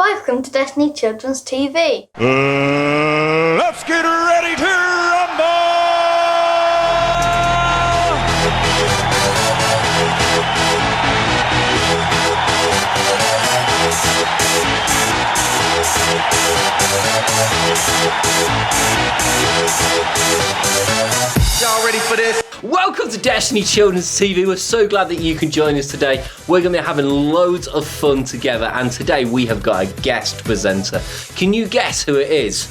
Welcome to Destiny Children's TV. Let's get ready to rumble! Y'all ready for this? Welcome to Destiny Children's TV. We're so glad that you can join us today. We're going to be having loads of fun together, and today we have got a guest presenter. Can you guess who it is?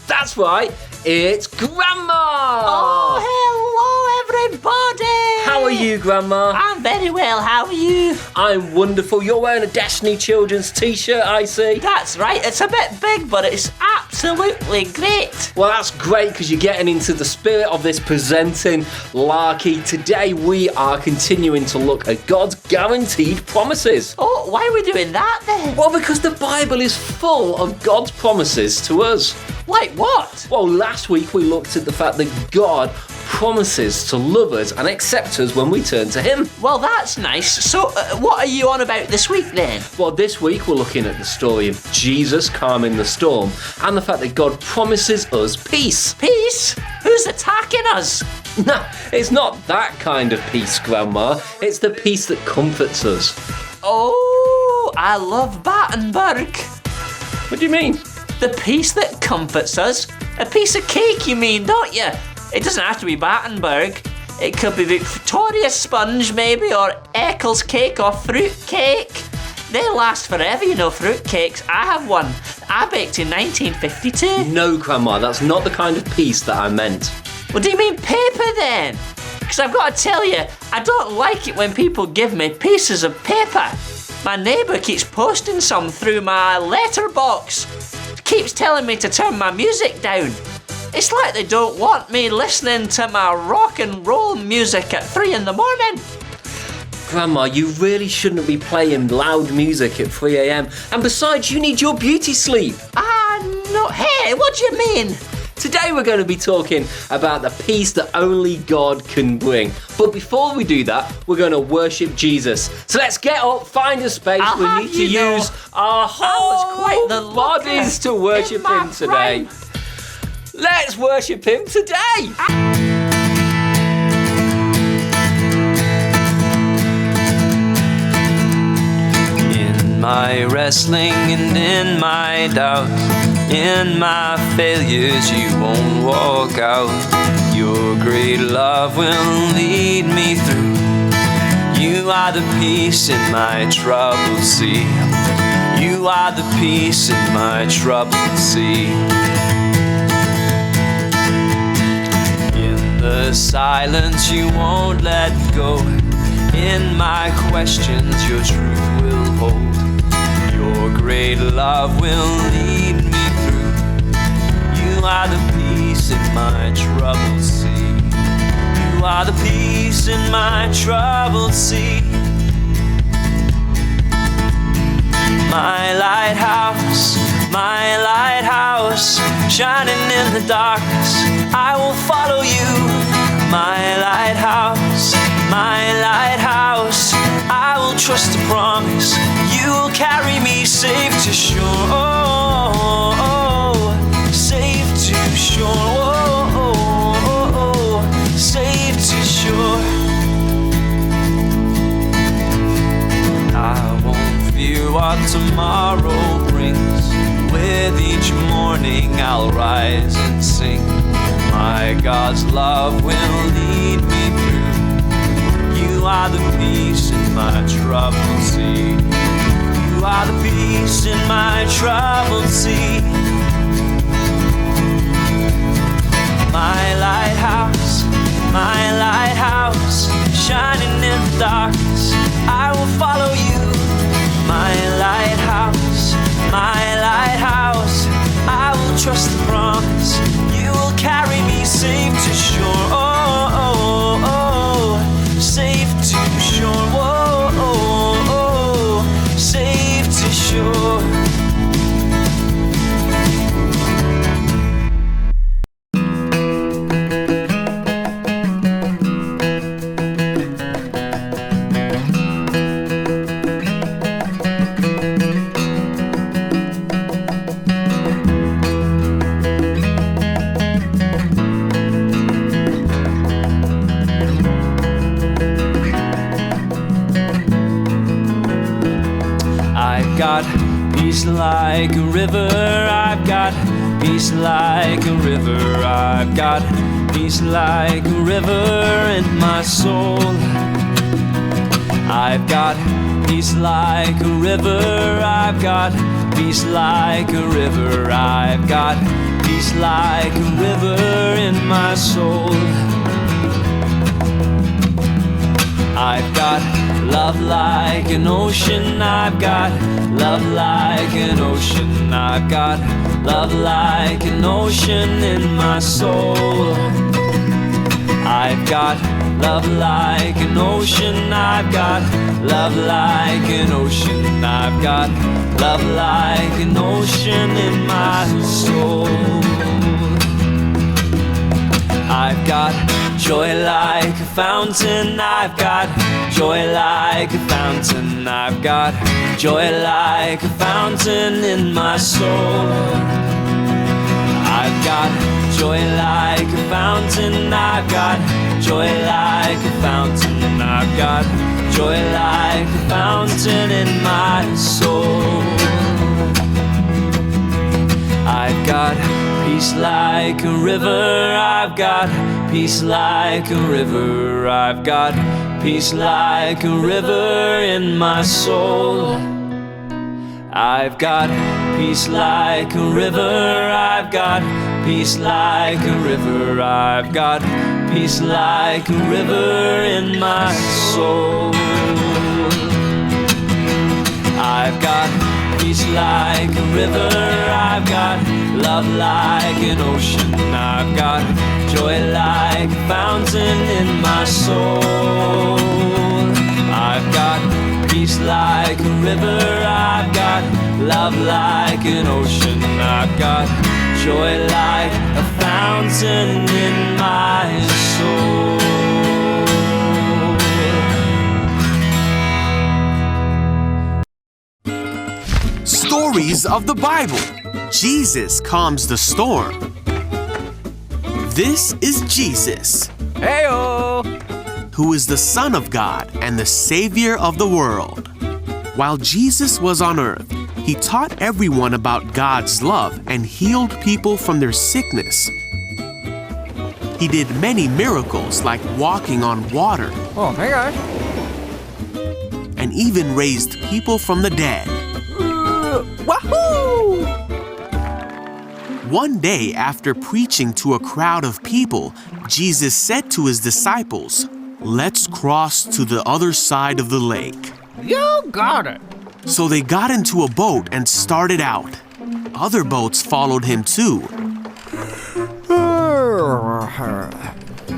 That's right, it's Grandma! Oh, hello everybody! How are you, Grandma? I'm very well, how are you? I'm wonderful. You're wearing a Destiny Children's t-shirt, I see. That's right, it's a bit big, but it's absolutely great. Well, that's great because you're getting into the spirit of this presenting larky. Today we are continuing to look at God's guaranteed promises. Oh, why are we doing that then? Well, because the Bible is full of God's promises to us. Like what? Well, last week we looked at the fact that God promises to love us and accept us when we turn to Him. Well, that's nice. So, what are you on about this week then? Well, this week we're looking at the story of Jesus calming the storm and the fact that God promises us peace. Peace? Who's attacking us? No, it's not that kind of peace, Grandma. It's the peace that comforts us. Oh, I love Battenberg. What do you mean? The peace that comforts us. A piece of cake, you mean, don't you? It doesn't have to be Battenberg. It could be Victoria Sponge, maybe, or Eccles cake, or fruit cake. They last forever, you know, fruit cakes. I have one. I baked in 1952. No, Grandma, that's not the kind of peace that I meant. Well, do you mean paper then? Because I've got to tell you, I don't like it when people give me pieces of paper. My neighbour keeps posting some through my letterbox. Keeps telling me to turn my music down. It's like they don't want me listening to my rock and roll music at 3 in the morning. Grandma, you really shouldn't be playing loud music at 3 a.m. And besides, you need your beauty sleep. No. Hey, what do you mean? Today we're going to be talking about the peace that only God can bring. But before we do that, we're going to worship Jesus. So let's get up, find a space. We need to use our whole bodies to worship Him today. Let's worship Him today. In my wrestling and in my doubts, in my failures, you won't walk out. Your great love will lead me through. You are the peace in my troubled sea. You are the peace in my troubled sea. In the silence, you won't let go. In my questions, your truth will hold. Your great love will lead me through. You are the peace in my troubled sea. You are the peace in my troubled sea. My lighthouse, shining in the darkness, I will follow you. My lighthouse, I will trust the promise. You will carry me safe to shore. Safe to shore. Safe to shore. I won't fear what tomorrow brings. With each morning I'll rise and sing. My God's love will lead me through. You are the peace in my troubled sea. You are the peace in my troubled sea. My lighthouse, shining in the darkness, I will follow you. My lighthouse, I will trust the promise. You will carry me safe to shore. Safe to shore. Safe to shore. I've got peace like a river. I've got peace like a river. I've got peace like a river in my soul. I've got peace like a river. I've got peace like a river. I've got peace like a river in my soul. I've got love like an ocean. I've got love like an ocean. I've got love like an ocean in my soul. I've got love like an ocean. I've got love like an ocean. I've got love like an ocean in my soul. I've got joy like a fountain. I've got joy like a fountain. I've got joy like a fountain in my soul. I've got joy like a fountain. I've got joy like a fountain. I've got joy like a fountain in my soul. I've got peace like a river. I've got peace like a river. I've got peace like a river in my soul. I've got peace like a river. I've got peace like a river. I've got peace like a river in my soul. I've got peace like a river. I've got love like an ocean. I've got joy like a fountain in my soul. I've got peace like a river. I've got love like an ocean. I've got joy like a fountain in my soul. Stories of the Bible. Jesus calms the storm. This is Jesus, Heyo! who is the Son of God and the Savior of the world. While Jesus was on earth, he taught everyone about God's love and healed people from their sickness. He did many miracles like walking on water. Oh, hey guys. And even raised people from the dead. Wahoo! One day, after preaching to a crowd of people, Jesus said to his disciples, "Let's cross to the other side of the lake." You got it. So they got into a boat and started out. Other boats followed him too.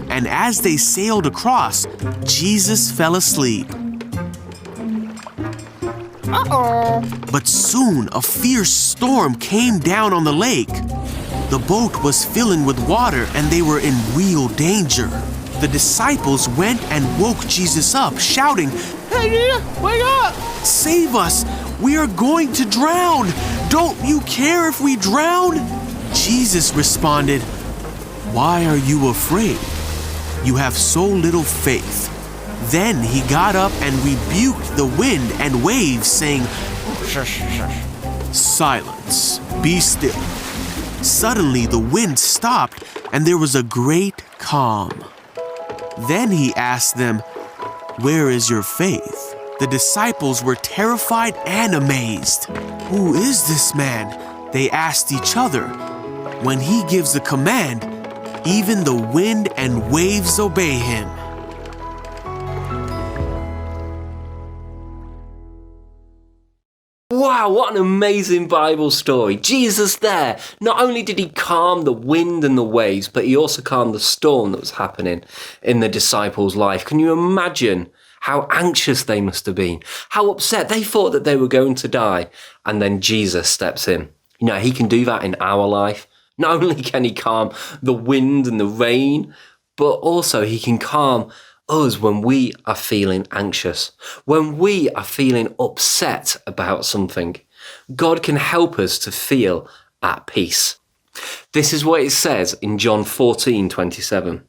And as they sailed across, Jesus fell asleep. Uh-oh. But soon a fierce storm came down on the lake. The boat was filling with water and they were in real danger. The disciples went and woke Jesus up, shouting, Hey, Jesus, wake up! "Save us! We are going to drown! Don't you care if we drown?" Jesus responded, "Why are you afraid? You have so little faith." Then he got up and rebuked the wind and waves, saying, Shush, shush. "Silence, be still." Suddenly the wind stopped and there was a great calm. Then he asked them, "Where is your faith?" The disciples were terrified and amazed. "Who is this man?" they asked each other. When he gives a command, even the wind and waves obey him. Wow, what an amazing Bible story. Jesus there, not only did he calm the wind and the waves, but he also calmed the storm that was happening in the disciples' life. Can you imagine how anxious they must have been? How upset they thought that they were going to die. And then Jesus steps in. You know, he can do that in our life. Not only can he calm the wind and the rain, but also he can calm us when we are feeling anxious, when we are feeling upset about something. God can help us to feel at peace. This is what it says in John 14:27.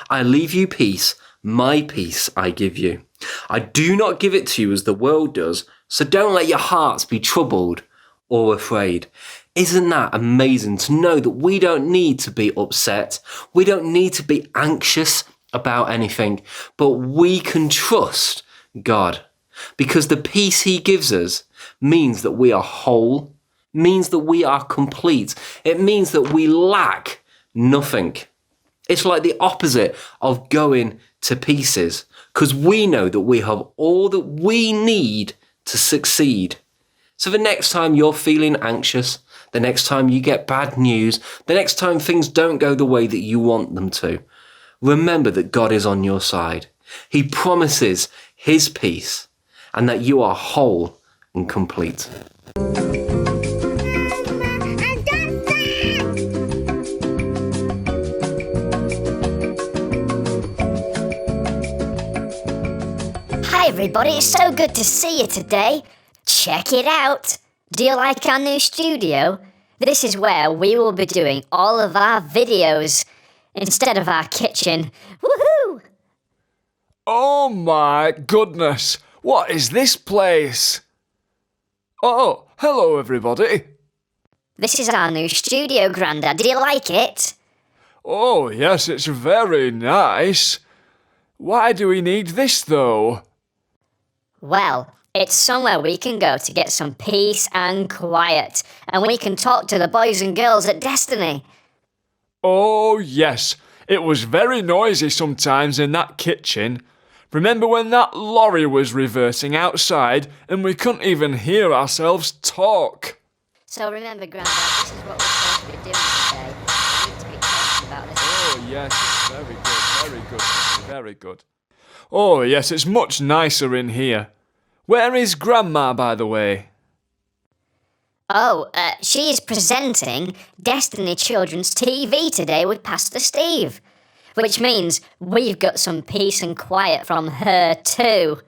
"I leave you peace, my peace I give you. I do not give it to you as the world does, So don't let your hearts be troubled or afraid. Isn't that amazing to know that we don't need to be upset? We don't need to be anxious about anything, but we can trust God because the peace he gives us means that we are whole, means that we are complete. It means that we lack nothing. It's like the opposite of going to pieces because we know that we have all that we need to succeed. So the next time you're feeling anxious, the next time you get bad news, the next time things don't go the way that you want them to, remember that God is on your side. He promises his peace and that you are whole and complete. Hi everybody, it's so good to see you today. Check it out. Do you like our new studio? This is where we will be doing all of our videos instead of our kitchen. Woohoo! Oh my goodness, what is this place? Oh, hello everybody. This is our new studio, Grandad. Do you like it? Oh yes, it's very nice. Why do we need this though? Well, it's somewhere we can go to get some peace and quiet, and we can talk to the boys and girls at Destiny. Oh yes, it was very noisy sometimes in that kitchen. Remember when that lorry was reversing outside and we couldn't even hear ourselves talk? So remember, Grandad, this is what we're supposed to be doing today. We need to be talking about this. Oh yes, very good, very good, very good. Oh yes, it's much nicer in here. Where is Grandma, by the way? Oh, she is presenting Destiny Children's TV today with Pastor Steve. Which means we've got some peace and quiet from her too.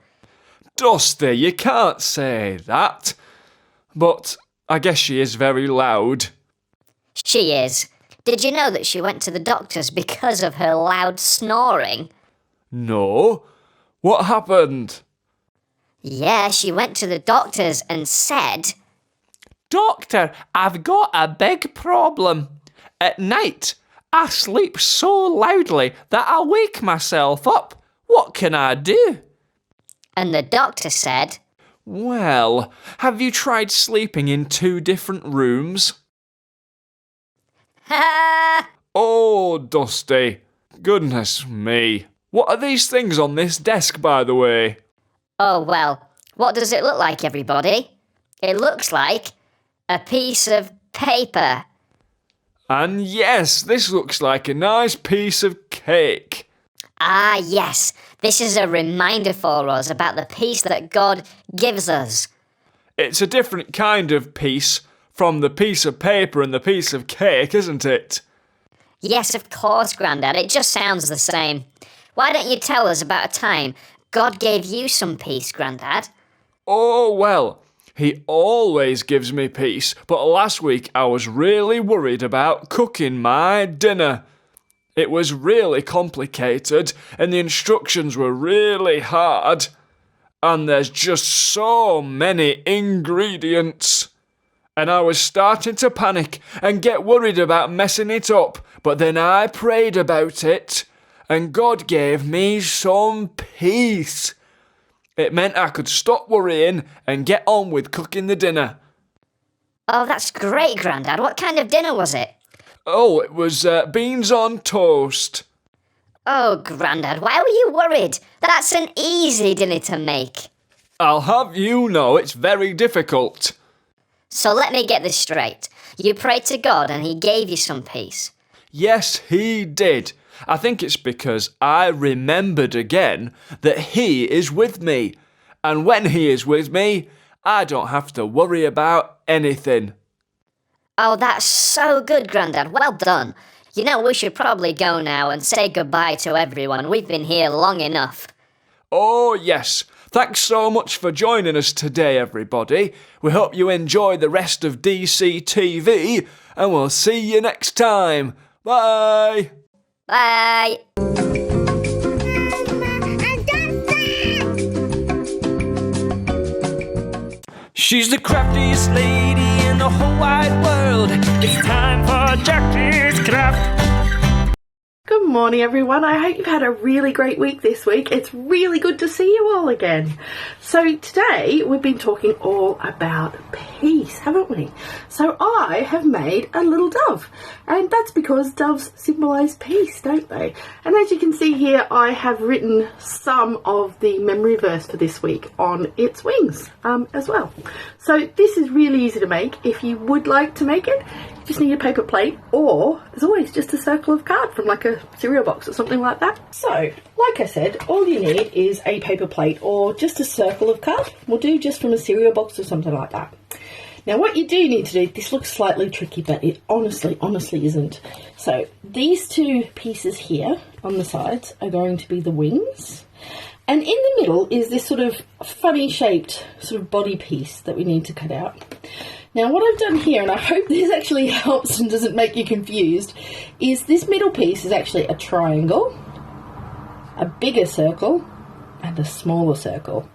Dusty, you can't say that. But I guess she is very loud. She is. Did you know that she went to the doctors because of her loud snoring? No. What happened? Yeah, she went to the doctors and said, Doctor, I've got a big problem. At night, I sleep so loudly that I wake myself up. What can I do? and the doctor said, Well, have you tried sleeping in 2 different rooms? ha! Oh, Dusty. Goodness me. What are these things on this desk, by the way? Oh, well, what does it look like, everybody? It looks like a piece of paper. And yes, this looks like a nice piece of cake. Ah, yes, this is a reminder for us about the peace that God gives us. It's a different kind of peace from the piece of paper and the piece of cake, isn't it? Yes, of course, Grandad, it just sounds the same. Why don't you tell us about a time God gave you some peace, Grandad? Oh, well, he always gives me peace, but last week I was really worried about cooking my dinner. It was really complicated, and the instructions were really hard. And there's just so many ingredients. And I was starting to panic and get worried about messing it up, but then I prayed about it, and God gave me some peace. It meant I could stop worrying and get on with cooking the dinner. Oh, that's great, Grandad. What kind of dinner was it? Oh, it was beans on toast. Oh, Grandad, why were you worried? That's an easy dinner to make. I'll have you know it's very difficult. So let me get this straight. You prayed to God and he gave you some peace. Yes, he did. I think it's because I remembered again that he is with me. And when he is with me, I don't have to worry about anything. Oh, that's so good, Grandad. Well done. You know, we should probably go now and say goodbye to everyone. We've been here long enough. Oh, yes. Thanks so much for joining us today, everybody. We hope you enjoy the rest of DCTV, and we'll see you next time. Bye. Bye. She's the craftiest lady in the whole wide world. It's time for Jackie's Craft. Good morning everyone, I hope you've had a really great week this week. It's really good to see you all again. So today we've been talking all about peace, haven't we? So I have made a little dove, and that's because doves symbolise peace, don't they? And as you can see here, I have written some of the memory verse for this week on its wings as well. So this is really easy to make. If you would like to make it, you just need a paper plate, or as always, just a circle of card from like a cereal box or something like that. So, like I said, all you need is a paper plate or just a circle of card. We'll do just from a cereal box or something like that. Now what you do need to do, this looks slightly tricky, but it honestly isn't. So these two pieces here on the sides are going to be the wings. And in the middle is this sort of funny shaped sort of body piece that we need to cut out. Now what I've done here, and I hope this actually helps and doesn't make you confused, is this middle piece is actually a triangle, a bigger circle, and a smaller circle.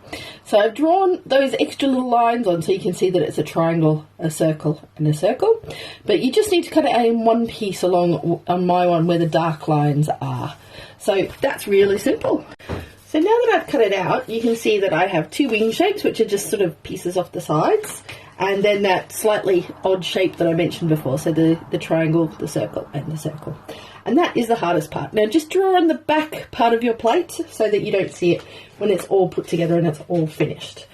So I've drawn those extra little lines on so you can see that it's a triangle, a circle, and a circle. But you just need to cut it out in one piece along on my one where the dark lines are. So that's really simple. So now that I've cut it out, you can see that I have two wing shapes, which are just sort of pieces off the sides. And then that slightly odd shape that I mentioned before, so the triangle, the circle, and the circle. And that is the hardest part. Now just draw on the back part of your plate so that you don't see it when it's all put together and it's all finished.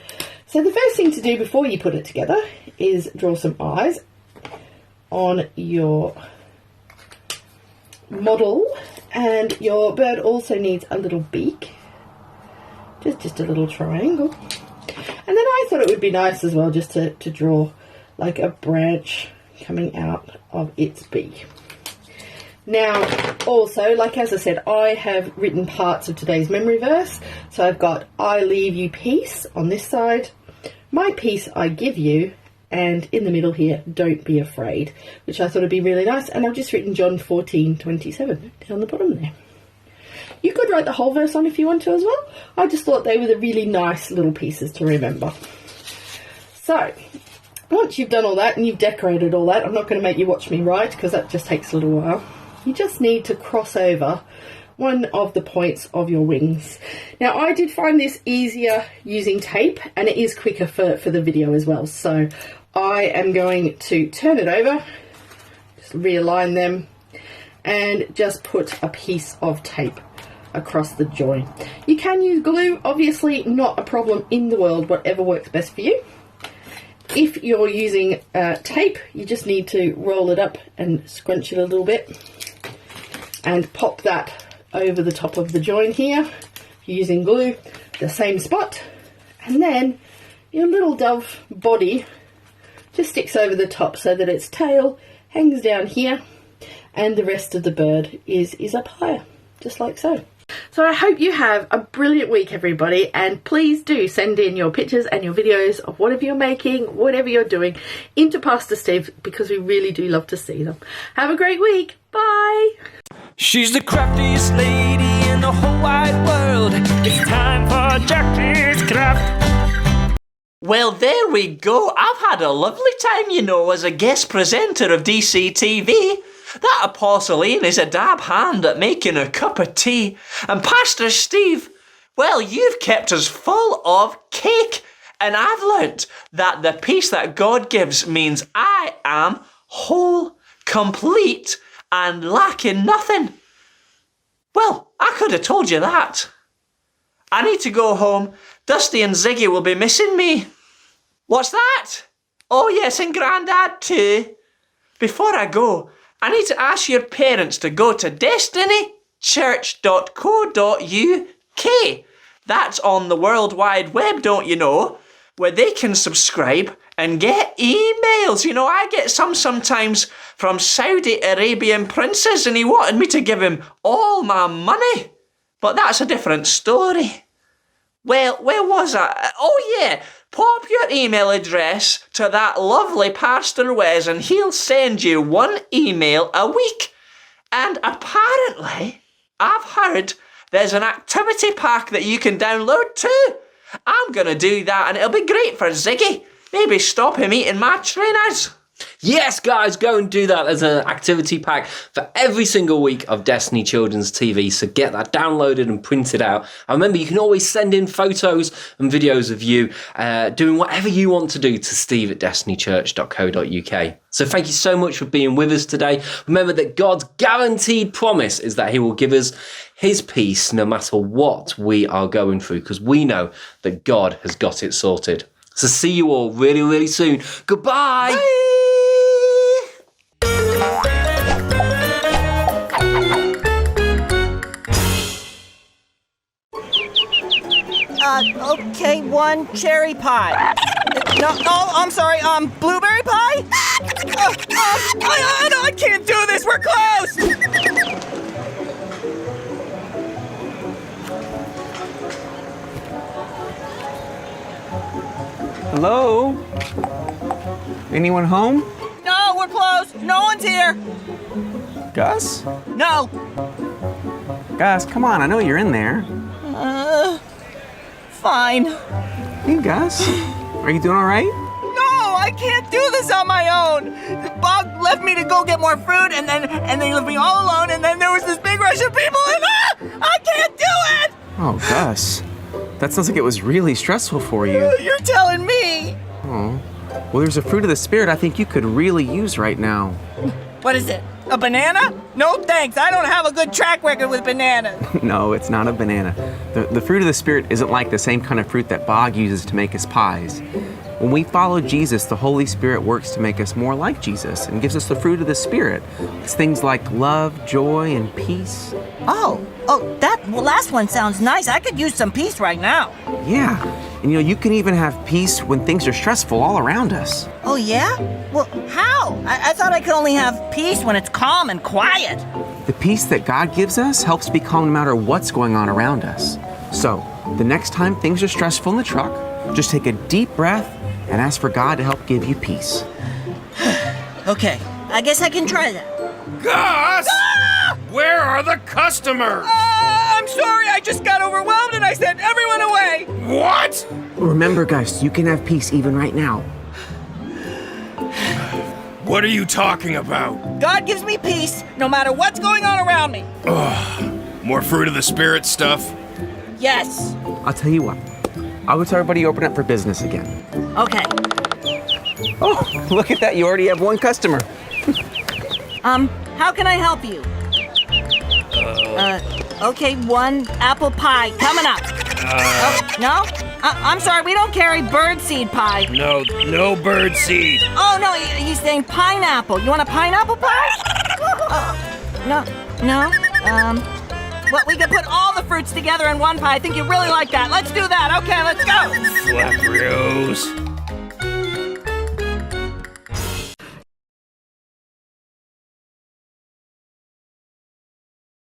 So the first thing to do before you put it together is draw some eyes on your model, and your bird also needs a little beak, just a little triangle. And then I thought it would be nice as well just to draw like a branch coming out of its beak. Now also, like as I said, I have written parts of today's memory verse. So I've got I leave you peace on this side, my peace I give you, and in the middle here, don't be afraid, which I thought would be really nice. And I've just written John 14:27 down the bottom there. You could write the whole verse on if you want to as well. I just thought they were the really nice little pieces to remember. So, once you've done all that and you've decorated all that, I'm not going to make you watch me write because that just takes a little while. You just need to cross over one of the points of your wings. Now, I did find this easier using tape, and it is quicker for the video as well. So, I am going to turn it over, just realign them, and just put a piece of tape across the join. You can use glue, obviously not a problem in the world, whatever works best for you. If you're using tape, you just need to roll it up and scrunch it a little bit and pop that over the top of the join here. If you're using glue, the same spot, and then your little dove body just sticks over the top so that its tail hangs down here and the rest of the bird is up higher, just like so. So I hope you have a brilliant week, everybody, and please do send in your pictures and your videos of whatever you're making, whatever you're doing, into Pastor Steve, because we really do love to see them. Have a great week. Bye. She's the craftiest lady in the whole wide world. It's time for Jackie's Craft. Well, there we go. I've had a lovely time, you know, as a guest presenter of DCTV. That Apostle Ian is a dab hand at making a cup of tea. And Pastor Steve, well, you've kept us full of cake. And I've learnt that the peace that God gives means I am whole, complete, and lacking nothing. Well, I could have told you that. I need to go home. Dusty and Ziggy will be missing me. What's that? Oh yes, and Grandad too. Before I go, I need to ask your parents to go to destinychurch.co.uk. That's on the World Wide Web, don't you know, where they can subscribe and get emails. You know, I get some sometimes from Saudi Arabian princes, and he wanted me to give him all my money. But that's a different story. Well, where was I? Oh yeah, pop your email address to that lovely Pastor Wes and he'll send you one email a week. And apparently, I've heard there's an activity pack that you can download too. I'm going to do that and it'll be great for Ziggy. maybe stop him eating my trainers. Yes, guys, go and do that. There's an activity pack for every single week of Destiny Children's TV, so get that downloaded and printed out. And remember, you can always send in photos and videos of you doing whatever you want to do to steve@destinychurch.co.uk. So thank you so much for being with us today. Remember that God's guaranteed promise is that he will give us his peace no matter what we are going through, because we know that God has got it sorted. So see you all really, really soon. Goodbye. Bye. Okay, one cherry pie. No, I'm sorry, blueberry pie? I can't do this, we're closed! Hello? Anyone home? No, we're closed, no one's here. Gus? No. Gus, come on, I know you're in there. Fine. Hey, Gus. Are you doing all right? No, I can't do this on my own. Bob left me to go get more fruit, and then he left me all alone, and then there was this big rush of people, and I can't do it! Oh, Gus. That sounds like it was really stressful for you. You're telling me. Oh. Well, there's a fruit of the Spirit I think you could really use right now. What is it? A banana? No thanks, I don't have a good track record with bananas. No, it's not a banana. The fruit of the Spirit isn't like the same kind of fruit that Bog uses to make his pies. When we follow Jesus, the Holy Spirit works to make us more like Jesus and gives us the fruit of the Spirit. It's things like love, joy, and peace. Oh, that last one sounds nice. I could use some peace right now. Yeah, and you can even have peace when things are stressful all around us. Oh, yeah? Well, how? I thought I could only have peace when it's calm and quiet. The peace that God gives us helps be calm no matter what's going on around us. So, the next time things are stressful in the truck, just take a deep breath and ask for God to help give you peace. Okay, I guess I can try that. Gus! Ah! Where are the customers? I'm sorry, I just got overwhelmed and I sent everyone away. What? Remember, Gus, you can have peace even right now. What are you talking about? God gives me peace no matter what's going on around me. More fruit of the Spirit stuff? Yes. I'll tell you what. I'll go tell everybody open up for business again. Okay. Oh, look at that. You already have one customer. How can I help you? Okay, one apple pie coming up. No? I'm sorry, we don't carry birdseed pie. No bird seed. Oh, no, he's saying pineapple. You want a pineapple pie? No. Well, we can put all the fruits together in one pie. I think you really like that. Let's do that. Okay, let's go. Flap Rose.